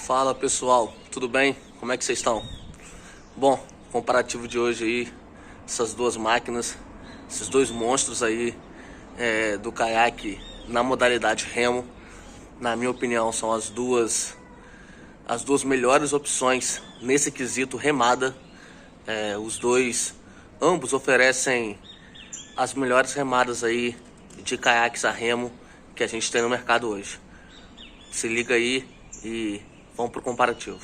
Fala pessoal, tudo bem? Como é que vocês estão? Bom, comparativo de hoje aí, essas duas máquinas, esses dois monstros aí do caiaque na modalidade remo, na minha opinião são as duas melhores opções nesse quesito remada. Ambos oferecem as melhores remadas aí de caiaques a remo que a gente tem no mercado hoje. Se liga aí e vamos pro comparativo.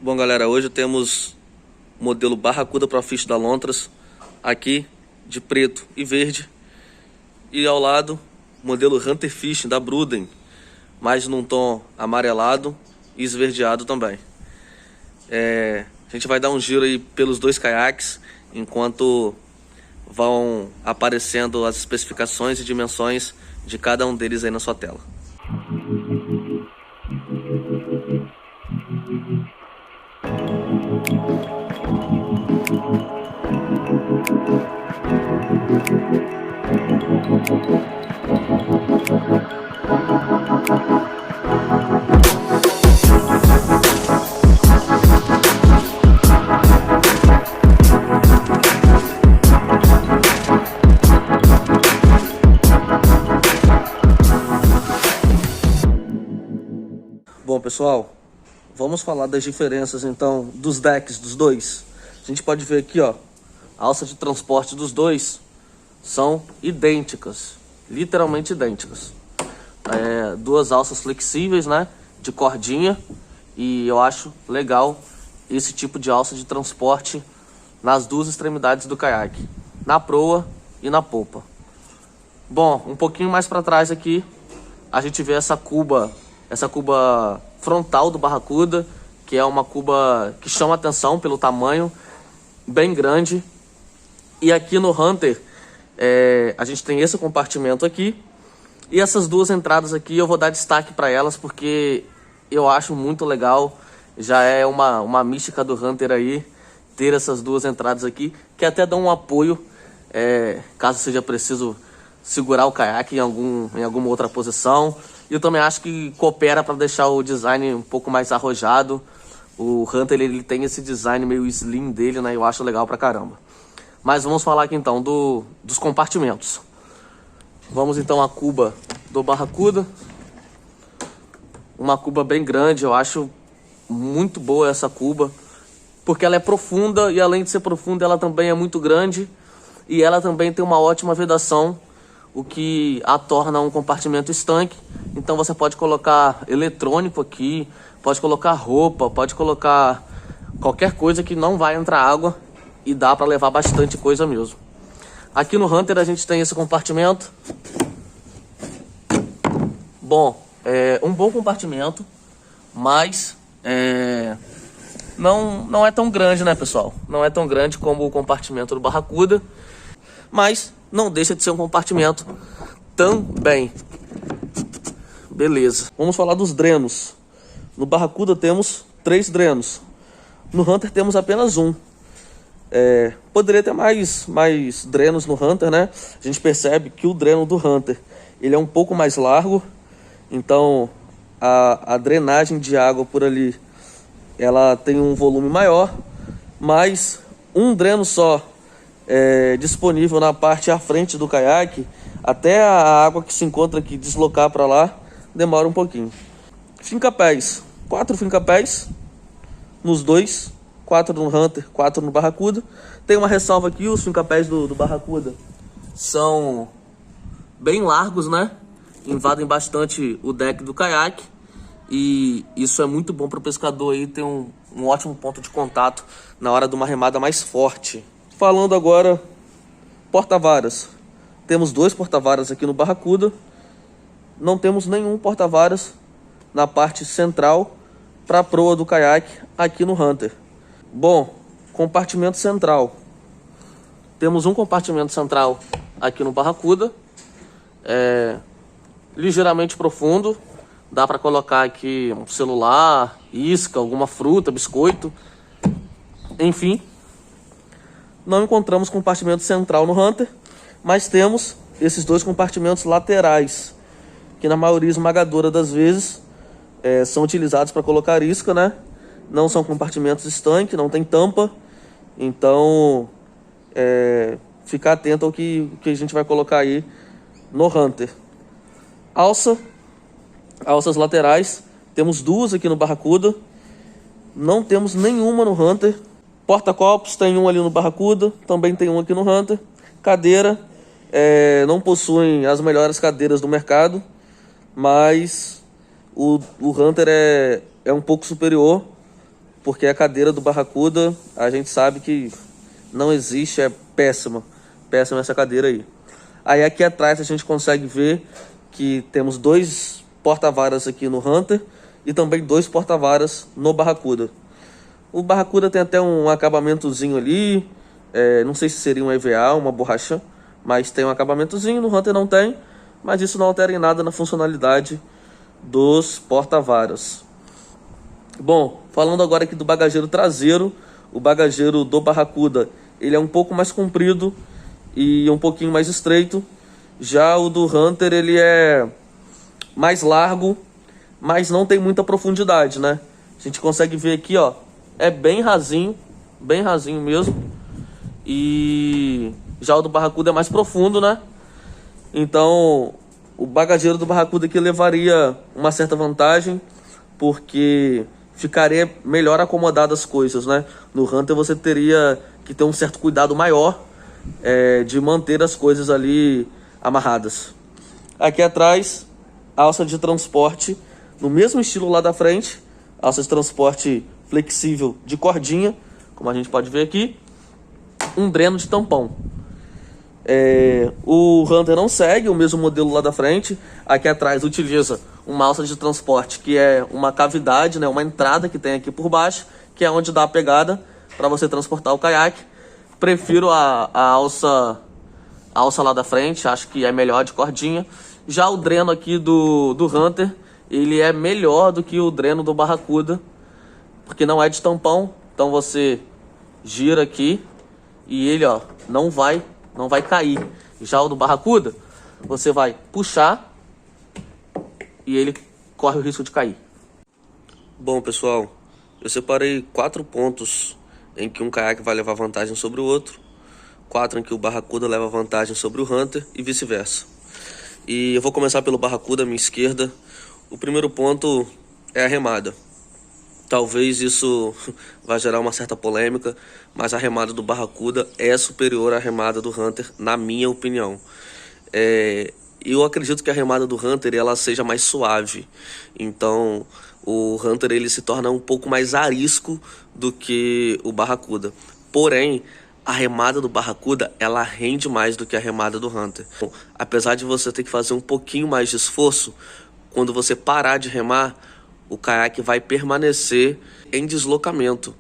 Bom galera, hoje temos o modelo Barracuda Profish da Lontras aqui de preto e verde, e ao lado o modelo Hunter Fishing da Bruden, mais num tom amarelado e esverdeado também. A gente vai dar um giro aí pelos dois caiaques enquanto vão aparecendo as especificações e dimensões de cada um deles aí na sua tela. Bom pessoal, vamos falar das diferenças então dos decks dos dois. A gente pode ver aqui, ó, a alça de transporte dos dois são idênticas, literalmente idênticas. Duas alças flexíveis, né, de cordinha, e eu acho legal esse tipo de alça de transporte nas duas extremidades do caiaque, na proa e na popa. Bom, um pouquinho mais para trás aqui a gente vê essa cuba frontal do Barracuda, que é uma cuba que chama atenção pelo tamanho, bem grande. E aqui no Hunter a gente tem esse compartimento aqui, e essas duas entradas aqui eu vou dar destaque para elas porque eu acho muito legal. Já é uma mística do Hunter aí ter essas duas entradas aqui, que até dão um apoio caso seja preciso segurar o caiaque em alguma outra posição. E eu também acho que coopera para deixar o design um pouco mais arrojado. O Hunter ele tem esse design meio slim dele, né? Eu acho legal pra caramba. Mas vamos falar aqui então dos compartimentos. Vamos então à cuba do Barracuda. Uma cuba bem grande, eu acho muito boa essa cuba, porque ela é profunda, e além de ser profunda ela também é muito grande, e ela também tem uma ótima vedação, o que a torna um compartimento estanque. Então você pode colocar eletrônico aqui, pode colocar roupa, pode colocar qualquer coisa que não vai entrar água, e dá para levar bastante coisa mesmo. Aqui no Hunter a gente tem esse compartimento. Bom, um bom compartimento, mas não é tão grande, né pessoal? Não é tão grande como o compartimento do Barracuda, mas não deixa de ser um compartimento também. Beleza, vamos falar dos drenos. No Barracuda temos 3 drenos, no Hunter temos apenas um. Poderia ter mais drenos no Hunter, né? A gente percebe que o dreno do Hunter ele é um pouco mais largo, então a drenagem de água por ali ela tem um volume maior, mas um dreno só disponível na parte à frente do caiaque, até a água que se encontra aqui deslocar para lá demora um pouquinho. Fincapés, 4 fincapés nos dois, 4 no Hunter, 4 no Barracuda. Tem uma ressalva aqui, os fincapés do Barracuda são bem largos, né? Invadem bastante o deck do caiaque, e isso é muito bom para o pescador aí ter um ótimo ponto de contato na hora de uma remada mais forte. Falando agora porta-varas, temos 2 porta-varas aqui no Barracuda, não temos nenhum porta-varas na parte central para a proa do caiaque aqui no Hunter. Bom, compartimento central, temos um compartimento central aqui no Barracuda, ligeiramente profundo, dá para colocar aqui um celular, isca, alguma fruta, biscoito, enfim. Não encontramos compartimento central no Hunter, mas temos esses 2 compartimentos laterais, que na maioria esmagadora das vezes são utilizados para colocar isca, né? Não são compartimentos estanque, não tem tampa. Então, ficar atento ao que a gente vai colocar aí no Hunter. Alças laterais, temos duas aqui no Barracuda, não temos nenhuma no Hunter. Porta-copos, tem um ali no Barracuda, também tem um aqui no Hunter. Cadeira, não possuem as melhores cadeiras do mercado, mas o Hunter é um pouco superior, porque a cadeira do Barracuda, a gente sabe que não existe, é péssima essa cadeira aí. Aí aqui atrás a gente consegue ver que temos 2 porta-varas aqui no Hunter e também 2 porta-varas no Barracuda. O Barracuda tem até um acabamentozinho ali, não sei se seria um EVA, uma borracha, mas tem um acabamentozinho. No Hunter não tem, mas isso não altera em nada na funcionalidade dos porta-varas. Bom, falando agora aqui do bagageiro traseiro, o bagageiro do Barracuda, ele é um pouco mais comprido e um pouquinho mais estreito. Já o do Hunter, ele é mais largo, mas não tem muita profundidade, né? A gente consegue ver aqui, ó, é bem rasinho mesmo. E já o do Barracuda é mais profundo, né? Então, o bagageiro do Barracuda aqui levaria uma certa vantagem, porque ficaria melhor acomodado as coisas, né? No Hunter você teria que ter um certo cuidado maior de manter as coisas ali amarradas. Aqui atrás, alça de transporte no mesmo estilo lá da frente, alça de transporte flexível de cordinha, como a gente pode ver aqui, um dreno de tampão. O Hunter não segue o mesmo modelo lá da frente. Aqui atrás utiliza uma alça de transporte que é uma cavidade, né, uma entrada que tem aqui por baixo, que é onde dá a pegada para você transportar o caiaque. Prefiro a alça lá da frente, acho que é melhor de cordinha. Já o dreno aqui do Hunter, ele é melhor do que o dreno do Barracuda, porque não é de tampão. Então você gira aqui e ele, ó, não vai cair. Já o do Barracuda, você vai puxar e ele corre o risco de cair. Bom, pessoal, eu separei 4 pontos em que um caiaque vai levar vantagem sobre o outro, 4 em que o Barracuda leva vantagem sobre o Hunter e vice-versa. E eu vou começar pelo Barracuda, à minha esquerda. O primeiro ponto é a remada. Talvez isso vai gerar uma certa polêmica, mas a remada do Barracuda é superior à remada do Hunter, na minha opinião. Eu acredito que a remada do Hunter ela seja mais suave. Então o Hunter ele se torna um pouco mais arisco do que o Barracuda. Porém, a remada do Barracuda ela rende mais do que a remada do Hunter. Bom, apesar de você ter que fazer um pouquinho mais de esforço, quando você parar de remar, o caiaque vai permanecer em deslocamento.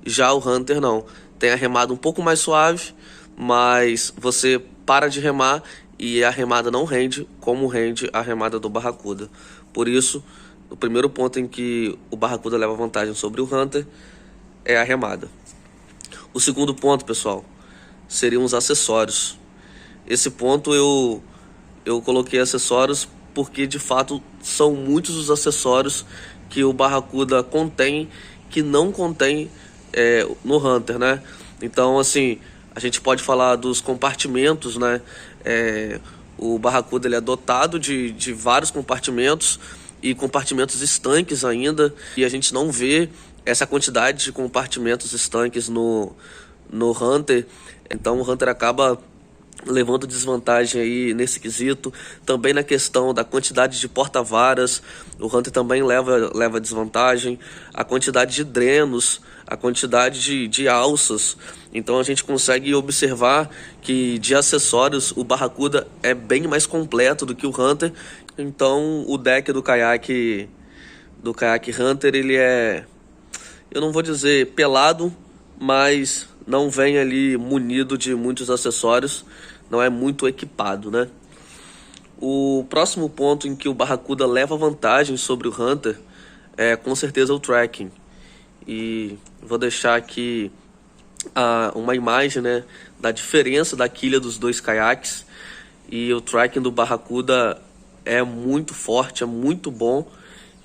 Já o Hunter não. Tem a remada um pouco mais suave, mas você para de remar e a remada não rende como rende a remada do Barracuda. Por isso, o primeiro ponto em que o Barracuda leva vantagem sobre o Hunter é a remada. O segundo ponto, pessoal, seriam os acessórios. Esse ponto eu coloquei acessórios porque de fato são muitos os acessórios que o Barracuda contém que não contém no Hunter, né? Então, assim, a gente pode falar dos compartimentos, né? O Barracuda ele é dotado de vários compartimentos e compartimentos estanques ainda, e a gente não vê essa quantidade de compartimentos estanques no Hunter. Então o Hunter acaba levando desvantagem aí nesse quesito. Também na questão da quantidade de porta-varas, o Hunter também leva desvantagem. A quantidade de drenos, a quantidade de alças. Então a gente consegue observar que de acessórios o Barracuda é bem mais completo do que o Hunter. Então o deck do caiaque Hunter ele é, eu não vou dizer pelado, mas não vem ali munido de muitos acessórios, não é muito equipado, né? O próximo ponto em que o Barracuda leva vantagem sobre o Hunter é com certeza o tracking. E vou deixar aqui uma imagem, né, da diferença da quilha dos dois caiaques. E o tracking do Barracuda é muito forte, é muito bom.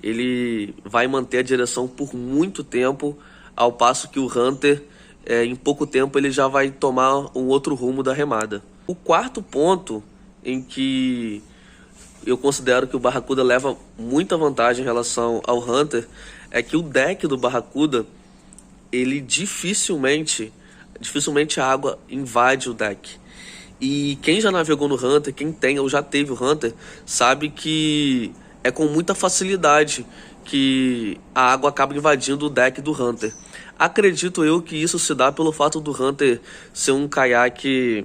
ele vai manter a direção por muito tempo, ao passo que o Hunter, em pouco tempo, ele já vai tomar um outro rumo da remada. O quarto ponto em que eu considero que o Barracuda leva muita vantagem em relação ao Hunter é que o deck do Barracuda, ele dificilmente a água invade o deck. E quem já navegou no Hunter, quem tem ou já teve o Hunter, sabe que é com muita facilidade que a água acaba invadindo o deck do Hunter. Acredito eu que isso se dá pelo fato do Hunter ser um caiaque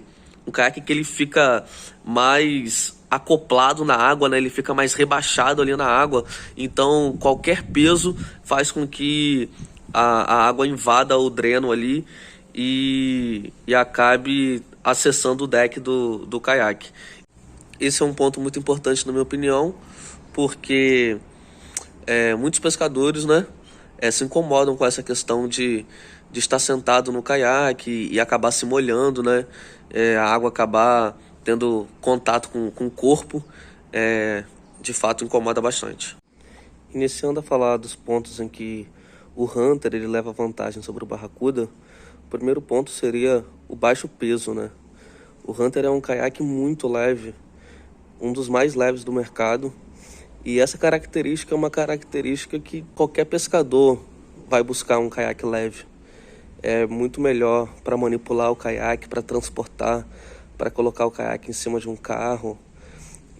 que ele fica mais acoplado na água, né? Ele fica mais rebaixado ali na água. Então qualquer peso faz com que a água invada o dreno ali e acabe acessando o deck do caiaque. Esse é um ponto muito importante na minha opinião, porque muitos pescadores, né, se incomodam com essa questão de estar sentado no caiaque e acabar se molhando, né, a água acabar tendo contato com o corpo, de fato incomoda bastante. Iniciando a falar dos pontos em que o Hunter ele leva vantagem sobre o Barracuda, o primeiro ponto seria o baixo peso, né? O Hunter é um caiaque muito leve, um dos mais leves do mercado, e essa característica é uma característica que qualquer pescador vai buscar um caiaque leve. É muito melhor para manipular o caiaque, para transportar, para colocar o caiaque em cima de um carro.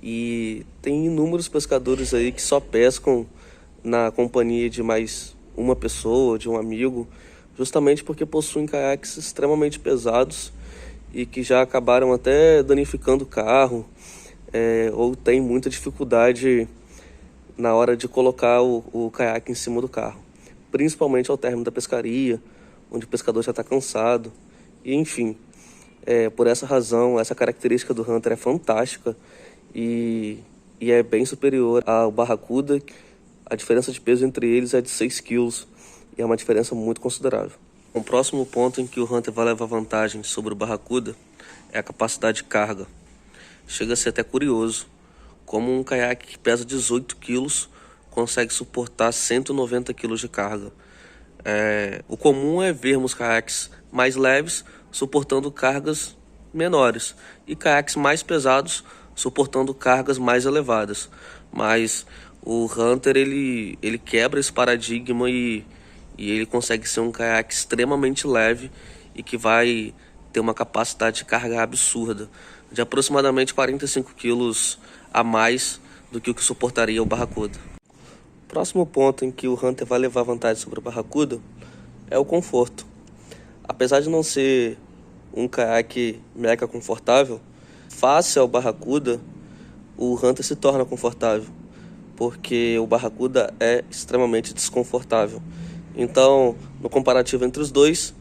E tem inúmeros pescadores aí que só pescam na companhia de mais uma pessoa, de um amigo, justamente porque possuem caiaques extremamente pesados e que já acabaram até danificando o carro, ou tem muita dificuldade na hora de colocar o caiaque em cima do carro, principalmente ao término da pescaria, onde o pescador já está cansado. E enfim, por essa razão, essa característica do Hunter é fantástica e é bem superior ao Barracuda. A diferença de peso entre eles é de 6 kg e é uma diferença muito considerável. O próximo ponto em que o Hunter vai levar vantagem sobre o Barracuda é a capacidade de carga. Chega a ser até curioso como um caiaque que pesa 18 kg consegue suportar 190 kg de carga. O comum é vermos caiaques mais leves suportando cargas menores e caiaques mais pesados suportando cargas mais elevadas. Mas o Hunter ele quebra esse paradigma e ele consegue ser um caiaque extremamente leve e que vai ter uma capacidade de carga absurda, de aproximadamente 45 quilos a mais do que o que suportaria o Barracuda. Próximo ponto em que o Hunter vai levar vantagem sobre o Barracuda é o conforto. Apesar de não ser um caiaque mega confortável, face ao Barracuda, o Hunter se torna confortável, porque o Barracuda é extremamente desconfortável. Então, no comparativo entre os dois,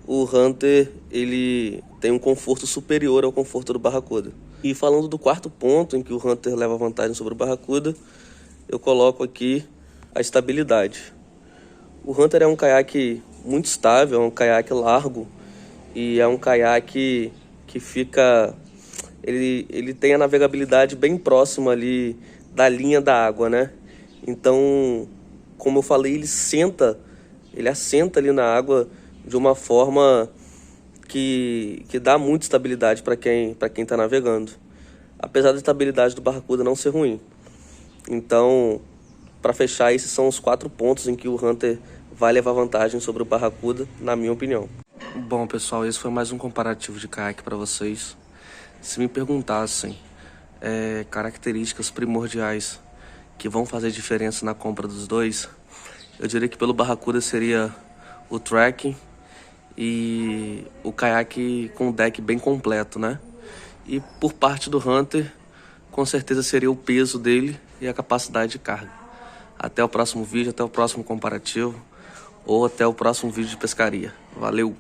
o Hunter ele tem um conforto superior ao conforto do Barracuda. E falando do quarto ponto em que o Hunter leva vantagem sobre o Barracuda, eu coloco aqui a estabilidade. O Hunter é um caiaque muito estável, é um caiaque largo e é um caiaque que fica... Ele tem a navegabilidade bem próxima ali da linha da água, né? Então, como eu falei, ele assenta ali na água de uma forma que dá muita estabilidade para quem está navegando. Apesar da estabilidade do Barracuda não ser ruim. Então, para fechar, esses são os 4 pontos em que o Hunter vai levar vantagem sobre o Barracuda, na minha opinião. Bom, pessoal, esse foi mais um comparativo de caiaque para vocês. Se me perguntassem características primordiais que vão fazer diferença na compra dos dois, eu diria que pelo Barracuda seria o tracking e o caiaque com deck bem completo, né? E por parte do Hunter, com certeza seria o peso dele e a capacidade de carga. Até o próximo vídeo, até o próximo comparativo ou até o próximo vídeo de pescaria. Valeu!